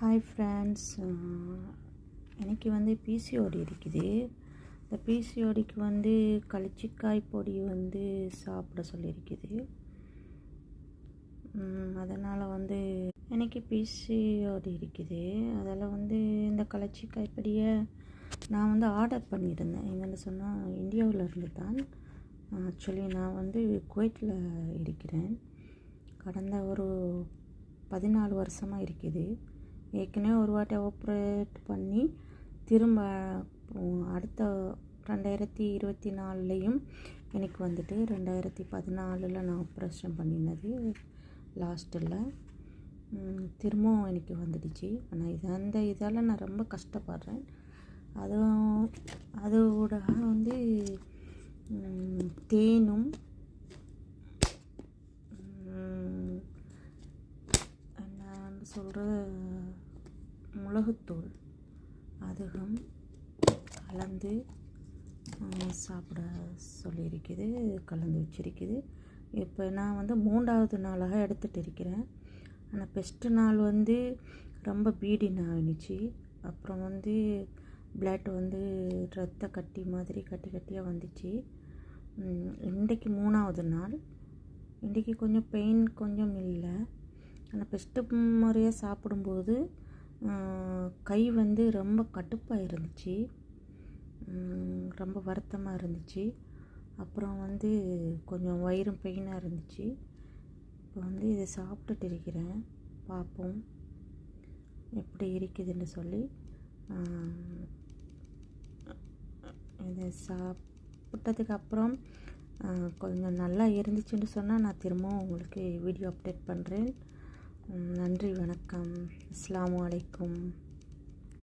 Hi friends, எனக்கு வந்து PCOD இருக்குது. இந்த பிசிஓடிக்கு வந்து களிச்சிக்காய் பொடி வந்து சாப்பிட சொல்லியிருக்குது. அதனால் வந்து எனக்கு பிசிஓடி இருக்குது. அதில் வந்து இந்த களிச்சிக்காய் பொடியை நான் வந்து ஆர்டர் பண்ணியிருந்தேன். என்னென்னு சொன்னால் இந்தியாவில் இருந்து தான். ஆக்சுவலி நான் வந்து குவைத்தில் இருக்கிறேன். கடந்த ஒரு 14 வருஷமாக இருக்குது. ஏற்கனவே ஒரு வாட்டி ஆப்ரேட் பண்ணி திரும்ப அடுத்த 2024லேயும் எனக்கு வந்துட்டு 2014 நான் ஆப்ரேஷன் பண்ணினது லாஸ்ட்டில் திரும்பவும் எனக்கு வந்துடுச்சு. ஆனால் இதால் நான் ரொம்ப கஷ்டப்படுறேன். அதோட வந்து தேனும் சொல்கிற மிளகுத்தூள் அதுவும் கலந்து சாப்பிட சொல்லியிருக்குது, கலந்து வச்சிருக்குது. இப்போ நான் வந்து 3வது நாளாக எடுத்துகிட்டு இருக்கிறேன். ஆனால் ஃபஸ்ட்டு நாள் வந்து ரொம்ப பீடின் ஆகிடுச்சு. அப்புறம் வந்து பிளட் வந்து ரத்த கட்டி மாதிரி கட்டியாக வந்துச்சு. இன்றைக்கு 3வது நாள். இன்றைக்கி கொஞ்சம் பெயின் கொஞ்சம் இல்லை. ஆனால் ஃபஸ்ட்டு முறையாக சாப்பிடும்போது கை வந்து ரொம்ப கடுப்பாக இருந்துச்சு, ரொம்ப வருத்தமாக இருந்துச்சு. அப்புறம் வந்து கொஞ்சம் வயிறும் பெயினாக இருந்துச்சு. இப்போ வந்து இதை சாப்பிட்டுட்டு இருக்கிறேன். பார்ப்போம் எப்படி இருக்குதுன்னு சொல்லி. இதை சாப்பிட்டதுக்கு அப்புறம் கொஞ்சம் நல்லா இருந்துச்சுன்னு சொன்னால் நான் திரும்பவும் உங்களுக்கு வீடியோ அப்டேட் பண்ணுறேன். நன்றி, வணக்கம், அஸ்ஸலாமு அலைக்கும்.